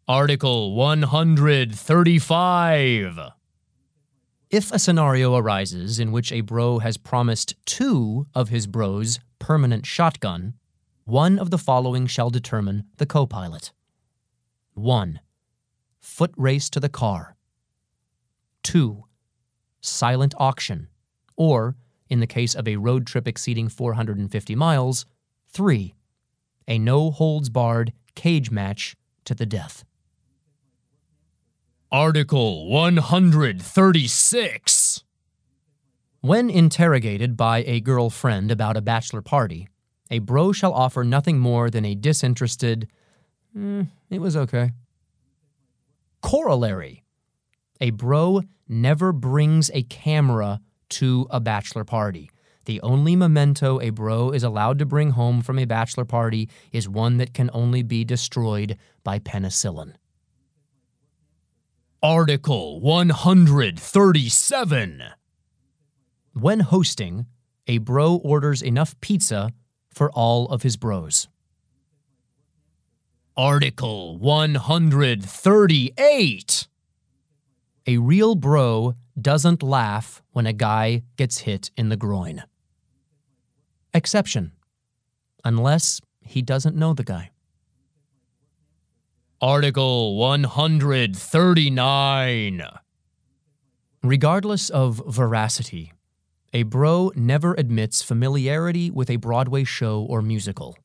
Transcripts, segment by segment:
Article 135. If a scenario arises in which a bro has promised two of his bros permanent shotgun, one of the following shall determine the co-pilot. 1. Foot race to the car. 2. Silent auction, or, in the case of a road trip exceeding 450 miles, 3. A no-holds-barred cage match to the death. Article 136. When interrogated by a girlfriend about a bachelor party, a bro shall offer nothing more than a disinterested, it was okay. Corollary. A bro never brings a camera to a bachelor party. The only memento a bro is allowed to bring home from a bachelor party is one that can only be destroyed by penicillin. Article 137. When hosting, a bro orders enough pizza for all of his bros. Article 138. A real bro doesn't laugh when a guy gets hit in the groin. Exception, unless he doesn't know the guy. Article 139. Regardless of veracity, a bro never admits familiarity with a Broadway show or musical,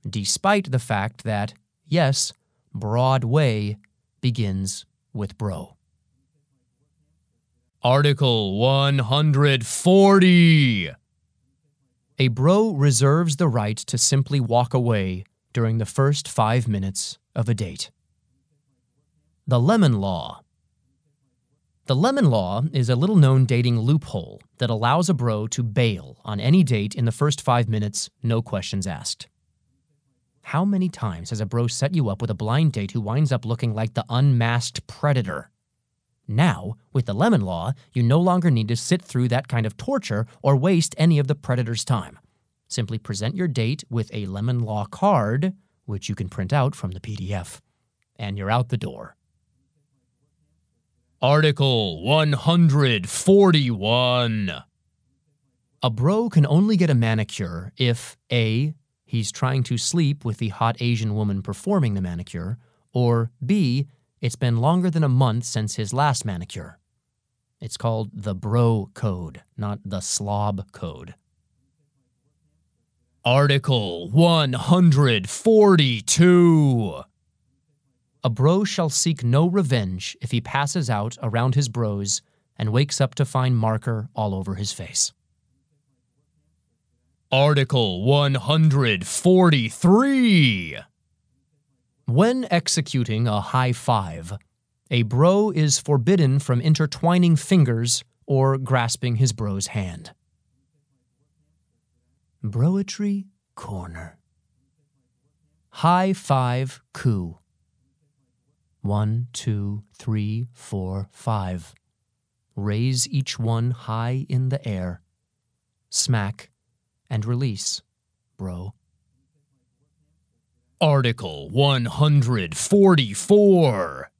despite the fact that, yes, Broadway begins with bro. Article 140. A bro reserves the right to simply walk away during the first 5 minutes of a date. The Lemon Law. The Lemon Law is a little-known dating loophole that allows a bro to bail on any date in the first 5 minutes, no questions asked. How many times has a bro set you up with a blind date who winds up looking like the unmasked predator? Now, with the Lemon Law, you no longer need to sit through that kind of torture or waste any of the predator's time. Simply present your date with a Lemon Law card, which you can print out from the PDF, and you're out the door. Article 141. A bro can only get a manicure if A. he's trying to sleep with the hot Asian woman performing the manicure, or B. it's been longer than a month since his last manicure. It's called the bro code, not the slob code. Article 142. A bro shall seek no revenge if he passes out around his bros and wakes up to find marker all over his face. Article 143. When executing a high five, a bro is forbidden from intertwining fingers or grasping his bro's hand. Broetry Corner. High five coup. 1, 2, 3, 4, 5. Raise each one high in the air. Smack and release, bro. Article 144.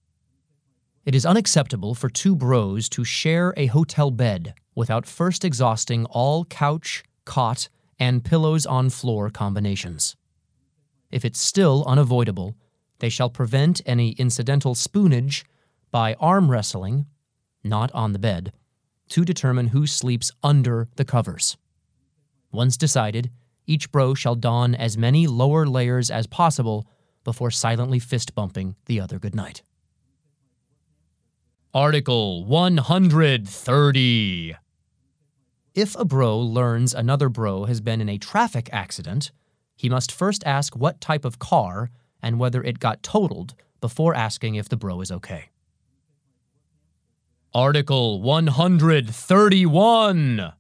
It is unacceptable for two bros to share a hotel bed without first exhausting all couch, cot, and pillows on floor combinations. If it's still unavoidable, they shall prevent any incidental spoonage by arm wrestling, not on the bed, to determine who sleeps under the covers. Once decided, each bro shall don as many lower layers as possible before silently fist-bumping the other goodnight. Article 130. If a bro learns another bro has been in a traffic accident, he must first ask what type of car and whether it got totaled before asking if the bro is okay. Article 131.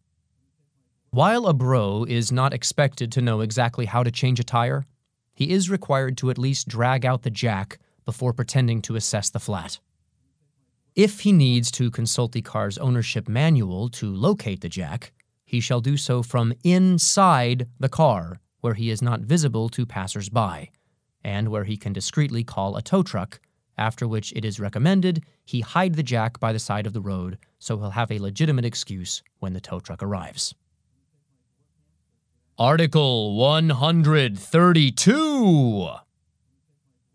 While a bro is not expected to know exactly how to change a tire, he is required to at least drag out the jack before pretending to assess the flat. If he needs to consult the car's ownership manual to locate the jack, he shall do so from inside the car, where he is not visible to passers-by, and where he can discreetly call a tow truck after which it is recommended he hide the jack by the side of the road so he'll have a legitimate excuse when the tow truck arrives. Article 132.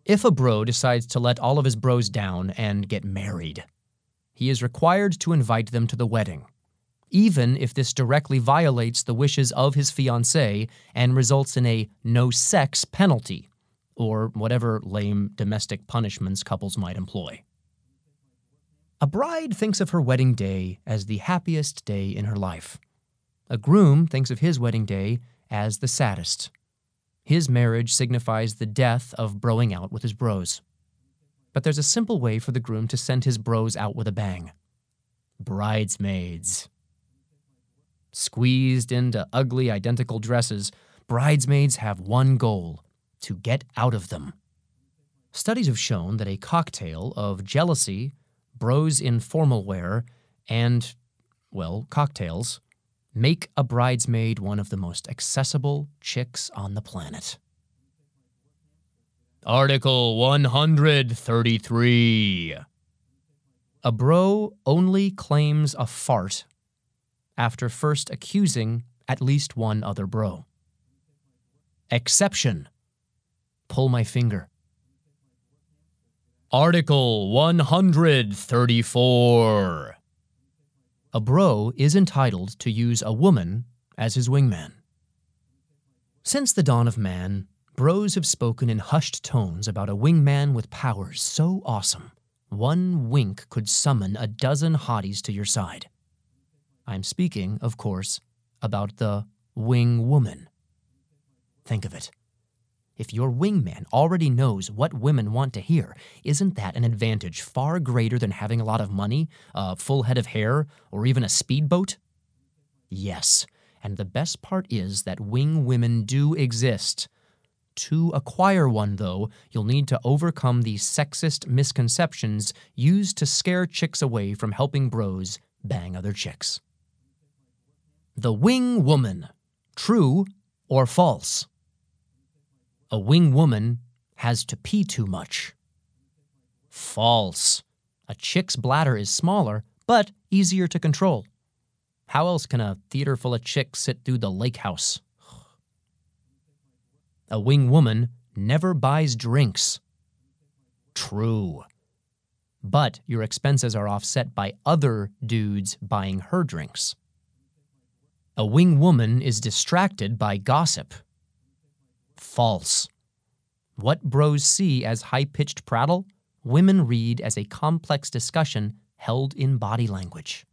If a bro decides to let all of his bros down and get married, he is required to invite them to the wedding, even if this directly violates the wishes of his fiancée and results in a no-sex penalty, or whatever lame domestic punishments couples might employ. A bride thinks of her wedding day as the happiest day in her life. A groom thinks of his wedding day as the saddest. His marriage signifies the death of broing out with his bros. But there's a simple way for the groom to send his bros out with a bang. Bridesmaids. Squeezed into ugly, identical dresses, bridesmaids have one goal: to get out of them. Studies have shown that a cocktail of jealousy, bros in formal wear, and, well, cocktails, make a bridesmaid one of the most accessible chicks on the planet. Article 133. A bro only claims a fart after first accusing at least one other bro. Exception. Pull my finger. Article 134. A bro is entitled to use a woman as his wingman. Since the dawn of man, bros have spoken in hushed tones about a wingman with powers so awesome, one wink could summon a dozen hotties to your side. I'm speaking, of course, about the wing woman. Think of it. If your wingman already knows what women want to hear, isn't that an advantage far greater than having a lot of money, a full head of hair, or even a speedboat? Yes, and the best part is that wing women do exist. To acquire one, though, you'll need to overcome the sexist misconceptions used to scare chicks away from helping bros bang other chicks. The wing woman. True or false? A wing woman has to pee too much. False. A chick's bladder is smaller, but easier to control. How else can a theater full of chicks sit through the lake house? A wing woman never buys drinks. True. But your expenses are offset by other dudes buying her drinks. A wing woman is distracted by gossip. False. What bros see as high-pitched prattle, women read as a complex discussion held in body language.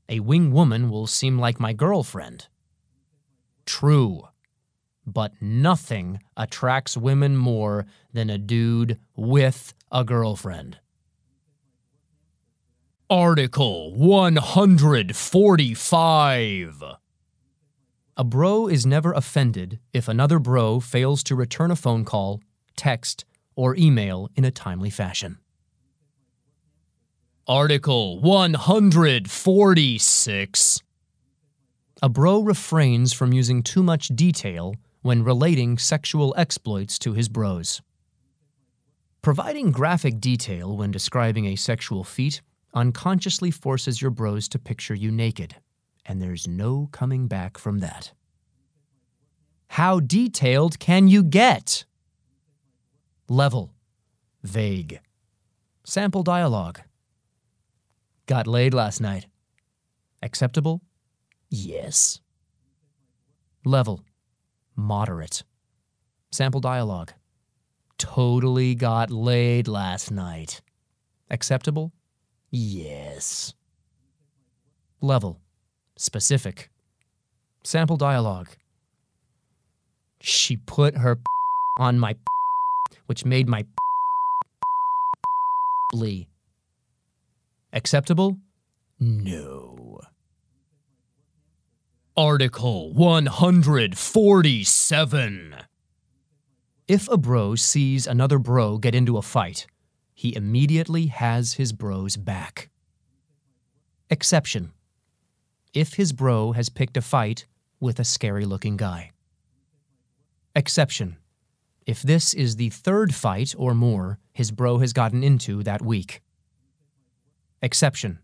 A wing woman will seem like my girlfriend. True. But nothing attracts women more than a dude with a girlfriend. Article 145. A bro is never offended if another bro fails to return a phone call, text, or email in a timely fashion. Article 146. A bro refrains from using too much detail when relating sexual exploits to his bros. Providing graphic detail when describing a sexual feat unconsciously forces your bros to picture you naked, and there's no coming back from that. How detailed can you get? Level. Vague. Sample dialogue. Got laid last night. Acceptable? Yes. Level. Moderate. Sample dialogue. Totally got laid last night. Acceptable? Yes. Level. Specific. Sample dialogue. She put her on my which made my bleed. Acceptable? No. Article 147. If a bro sees another bro get into a fight, he immediately has his bro's back. Exception. If his bro has picked a fight with a scary-looking guy. Exception. if this is the third fight or more his bro has gotten into that week. Exception: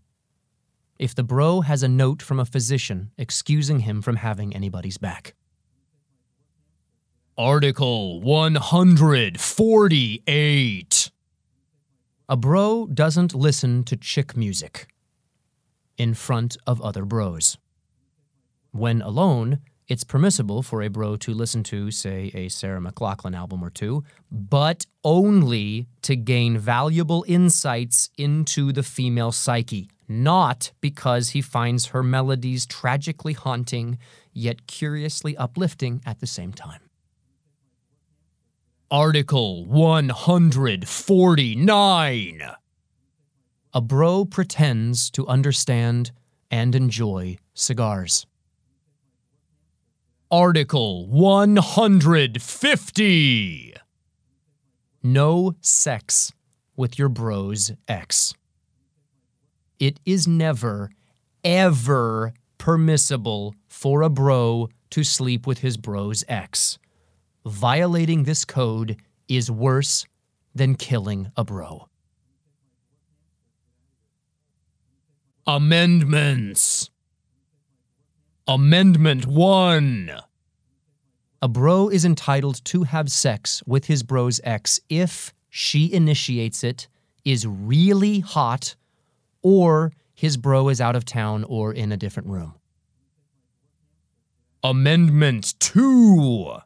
if the bro has a note from a physician excusing him from having anybody's back. Article 148. A bro doesn't listen to chick music in front of other bros. When alone, it's permissible for a bro to listen to, say, a Sarah McLachlan album or two, but only to gain valuable insights into the female psyche, not because he finds her melodies tragically haunting, yet curiously uplifting at the same time. Article 149. A bro pretends to understand and enjoy cigars. Article 150. No sex with your bro's ex. It is never, ever permissible for a bro to sleep with his bro's ex. Violating this code is worse than killing a bro. Amendments. Amendment 1. A bro is entitled to have sex with his bro's ex if she initiates it, is really hot, or his bro is out of town or in a different room. Amendment 2.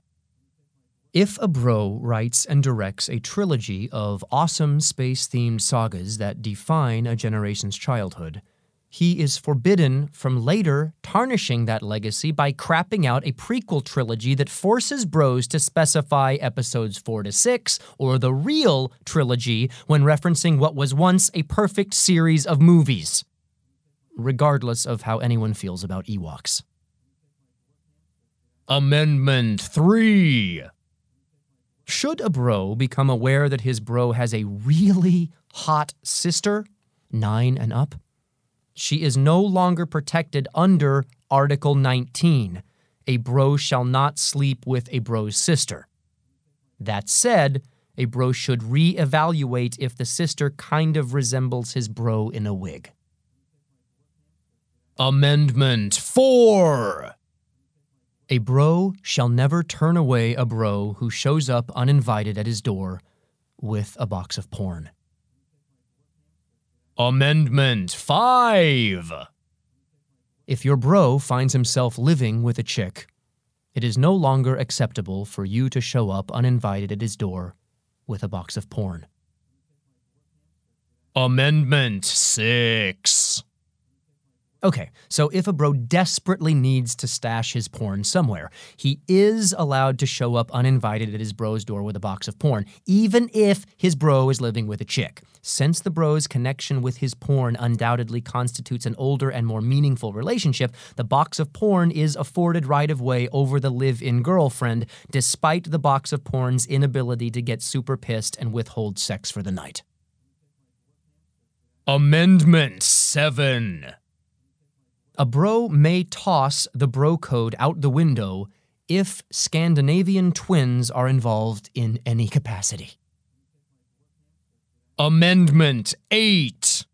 If a bro writes and directs a trilogy of awesome space-themed sagas that define a generation's childhood, he is forbidden from later tarnishing that legacy by crapping out a prequel trilogy that forces bros to specify episodes 4 to 6 or the real trilogy when referencing what was once a perfect series of movies, regardless of how anyone feels about Ewoks. Amendment 3. Should a bro become aware that his bro has a really hot sister, 9 and up, she is no longer protected under Article 19. A bro shall not sleep with a bro's sister. That said, a bro should reevaluate if the sister kind of resembles his bro in a wig. Amendment 4. A bro shall never turn away a bro who shows up uninvited at his door with a box of porn. Amendment 5. If your bro finds himself living with a chick, it is no longer acceptable for you to show up uninvited at his door with a box of porn. Amendment 6. Okay, so if a bro desperately needs to stash his porn somewhere, he is allowed to show up uninvited at his bro's door with a box of porn, even if his bro is living with a chick. Since the bro's connection with his porn undoubtedly constitutes an older and more meaningful relationship, the box of porn is afforded right-of-way over the live-in girlfriend, despite the box of porn's inability to get super pissed and withhold sex for the night. Amendment 7. A bro may toss the bro code out the window if Scandinavian twins are involved in any capacity. Amendment 8.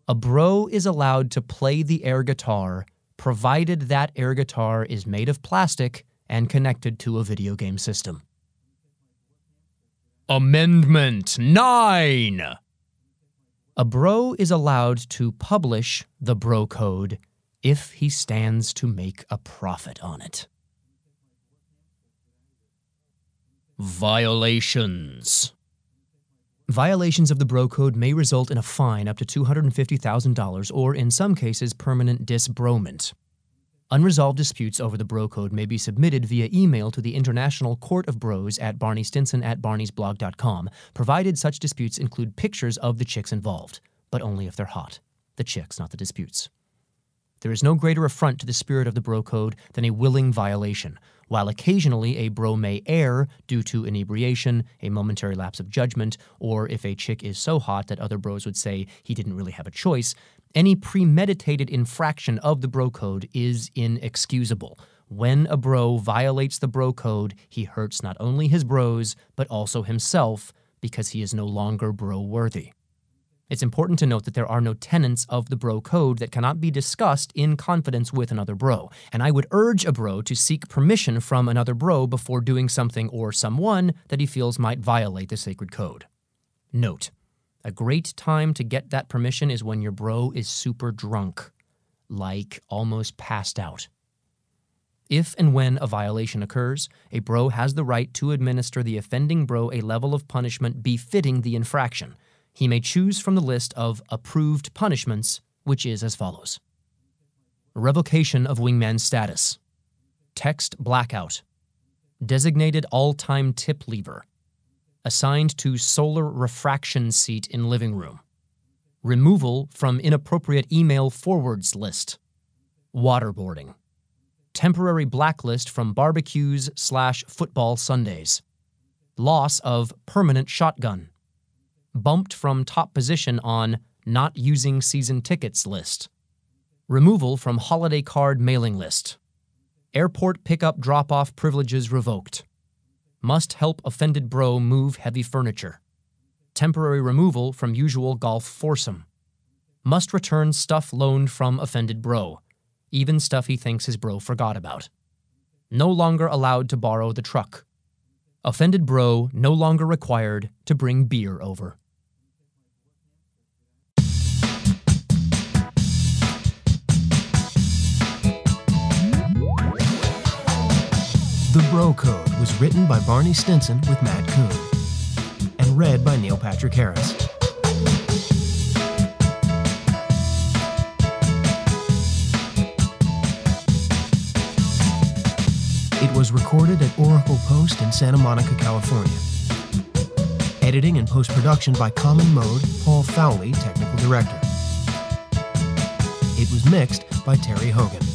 A bro is allowed to play the air guitar, provided that air guitar is made of plastic and connected to a video game system. Amendment 9. A bro is allowed to publish the bro code if he stands to make a profit on it. Violations. Violations of the bro code may result in a fine up to $250,000 or, in some cases, permanent disbrowment. Unresolved disputes over the bro code may be submitted via email to the International Court of Bros at barneystinson@barneysblog.com, provided such disputes include pictures of the chicks involved, but only if they're hot. The chicks, not the disputes. There is no greater affront to the spirit of the bro code than a willing violation. While occasionally a bro may err due to inebriation, a momentary lapse of judgment, or if a chick is so hot that other bros would say he didn't really have a choice, any premeditated infraction of the bro code is inexcusable. When a bro violates the bro code, he hurts not only his bros, but also himself, because he is no longer bro-worthy. It's important to note that there are no tenets of the bro code that cannot be discussed in confidence with another bro, and I would urge a bro to seek permission from another bro before doing something or someone that he feels might violate the sacred code. Note: a great time to get that permission is when your bro is super drunk, like almost passed out. If and when a violation occurs, a bro has the right to administer the offending bro a level of punishment befitting the infraction. He may choose from the list of approved punishments, which is as follows. Revocation of wingman status. Text blackout. Designated all-time tip lever. Assigned to solar refraction seat in living room. Removal from inappropriate email forwards list. Waterboarding. Temporary blacklist from barbecues/football Sundays. Loss of permanent shotgun. Bumped from top position on not using season tickets list. Removal from holiday card mailing list. Airport pickup drop-off privileges revoked. Must help offended bro move heavy furniture. Temporary removal from usual golf foursome. Must return stuff loaned from offended bro, even stuff he thinks his bro forgot about. No longer allowed to borrow the truck. Offended bro no longer required to bring beer over. The Bro Code was written by Barney Stinson with Matt Kuhn and read by Neil Patrick Harris. It was recorded at Oracle Post in Santa Monica, California. Editing and post-production by Common Mode, Paul Fowley, Technical Director. It was mixed by Terry Hogan.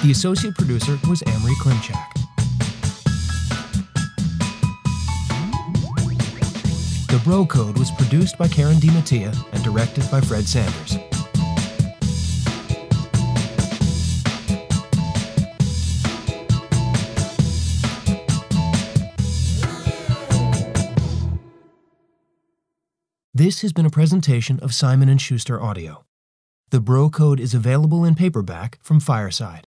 The associate producer was Amory Klimchak. The Bro Code was produced by Karen DiMattia and directed by Fred Sanders. This has been a presentation of Simon & Schuster Audio. The Bro Code is available in paperback from Fireside.